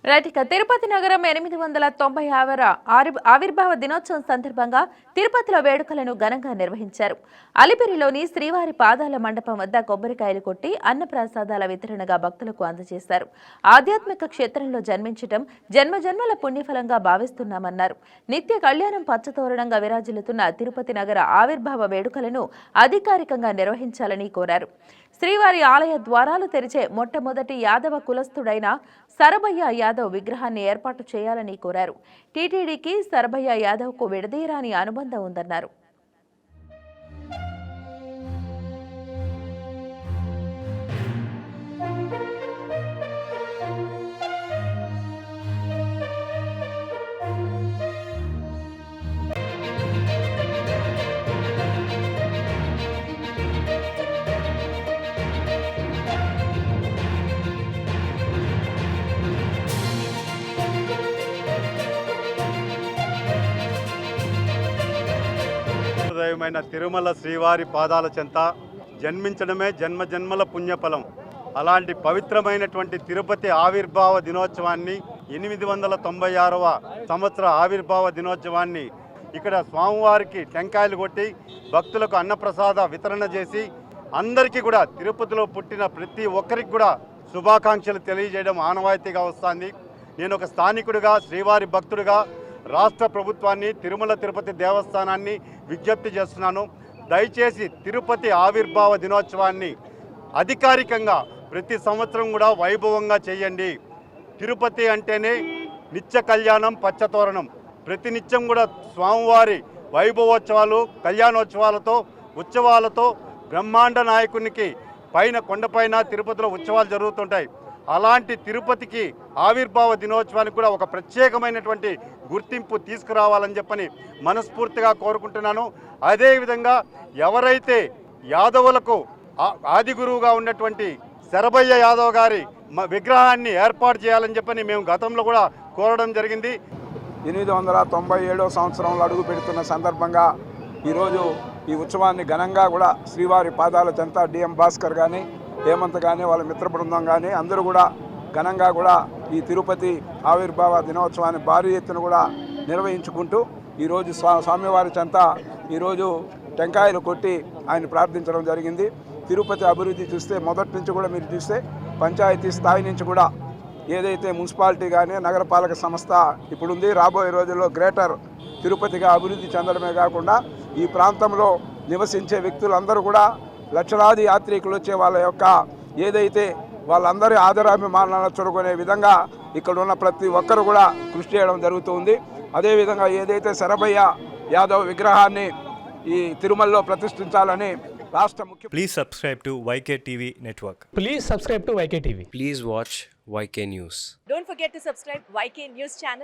Right ఇక తిరుపతి నగరం 890వ ఆవిర్భావ దినోత్సవం సందర్భంగా తిరుపతిలో వేడుకలను ఘనంగా నిర్వహించారు. అలిపిరిలోని శ్రీవారి పాదాల మండపం వద్ద కొబ్బరికాయలు కొట్టి అన్నప్రసాదాల వితరణగా భక్తులకు అందజేశారు. ఆధ్యాత్మిక క్షేత్రంలో జన్మించడం జన్మజన్మల పుణ్యఫలంగా భావిస్తున్నామన్నారు. నిత్య కళ్యాణం పచ్చతోరణంగా విరాజిల్లుతున్న తిరుపతి నగర ఆవిర్భావ వేడుకలను అధికారికంగా నిర్వహించాలని కోరారు. శ్రీవారి ఆలయ ద్వారాలు తెరిచే మొట్టమొదటి యాదవ కులస్థుడైన సరభయ్య యాదవ్ విగ్రహాన్ని ఏర్పాటు చేయాలని కోరారు. టీటీడీకి సరభయ్య యాదవ్కు విడదీయరాని అనుబంధం ఉందన్నారు. దైవమైన తిరుమల శ్రీవారి పాదాల చెంత జన్మించడమే జన్మజన్మల పుణ్యఫలం. అలాంటి పవిత్రమైనటువంటి తిరుపతి ఆవిర్భావ దినోత్సవాన్ని 896వ సంవత్సర ఆవిర్భావ దినోత్సవాన్ని ఇక్కడ స్వామివారికి టెంకాయలు కొట్టి భక్తులకు అన్నప్రసాద వితరణ చేసి అందరికీ కూడా తిరుపతిలో పుట్టిన ప్రతి ఒక్కరికి కూడా శుభాకాంక్షలు తెలియజేయడం ఆనవాయితీగా వస్తుంది. నేను ఒక స్థానికుడిగా శ్రీవారి భక్తుడిగా రాష్ట్ర ప్రభుత్వాన్ని తిరుమల తిరుపతి దేవస్థానాన్ని విజ్ఞప్తి చేస్తున్నాను. దయచేసి తిరుపతి ఆవిర్భావ దినోత్సవాన్ని అధికారికంగా ప్రతి సంవత్సరం కూడా వైభవంగా చేయండి. తిరుపతి అంటేనే నిత్య కళ్యాణం పచ్చతోరణం. ప్రతి నిత్యం కూడా స్వామివారి వైభవోత్సవాలు కళ్యాణోత్సవాలతో ఉత్సవాలతో బ్రహ్మాండ నాయకునికి పైన కొండపైన తిరుపతిలో ఉత్సవాలు జరుగుతుంటాయి. అలాంటి తిరుపతికి ఆవిర్భావ దినోత్సవానికి కూడా ఒక ప్రత్యేకమైనటువంటి గుర్తింపు తీసుకురావాలని చెప్పని మనస్ఫూర్తిగా కోరుకుంటున్నాను. అదేవిధంగా ఎవరైతే యాదవులకు ఆది గురువుగా ఉన్నటువంటి శరభయ్య యాదవ్ గారి విగ్రహాన్ని ఏర్పాటు చేయాలని చెప్పని మేము గతంలో కూడా కోరడం జరిగింది. 897వ సంవత్సరంలో అడుగు పెడుతున్న సందర్భంగా ఈరోజు ఈ ఉత్సవాన్ని ఘనంగా కూడా శ్రీవారి పాదాల చెంత డిఎం భాస్కర్ కానీ హేమంత్ కానీ వాళ్ళ మిత్ర బృందం కానీ అందరూ కూడా ఘనంగా కూడా ఈ తిరుపతి ఆవిర్భావ దినోత్సవాన్ని భారీ ఎత్తున కూడా నిర్వహించుకుంటూ ఈరోజు స్వామివారి చెంత ఈరోజు టెంకాయలు కొట్టి ఆయన ప్రార్థించడం జరిగింది. తిరుపతి అభివృద్ధి చూస్తే మొదటి నుంచి కూడా మీరు చూస్తే పంచాయతీ స్థాయి నుంచి కూడా ఏదైతే మున్సిపాలిటీ కానీ నగరపాలక సంస్థ ఇప్పుడుంది, రాబోయే రోజుల్లో గ్రేటర్ తిరుపతిగా అభివృద్ధి చెందడమే కాకుండా ఈ ప్రాంతంలో నివసించే వ్యక్తులందరూ కూడా లక్షలాది యాత్రికులు వచ్చే వాళ్ళ యొక్క ఏదైతే వాళ్ళందరి ఆదరాభిమానాలను చూరుకునే విధంగా ఇక్కడ ఉన్న ప్రతి ఒక్కరు కూడా కృషి చేయడం జరుగుతుంది. అదేవిధంగా ఏదైతే శరభయ్య యాదవ్ విగ్రహాన్ని ఈ తిరుమలలో ప్రతిష్ఠించాలని రాష్ట్ర ముఖ్య Please subscribe to YK TV Network. Please subscribe to YK TV. Please watch YK News. Don't forget to subscribe YK News channel.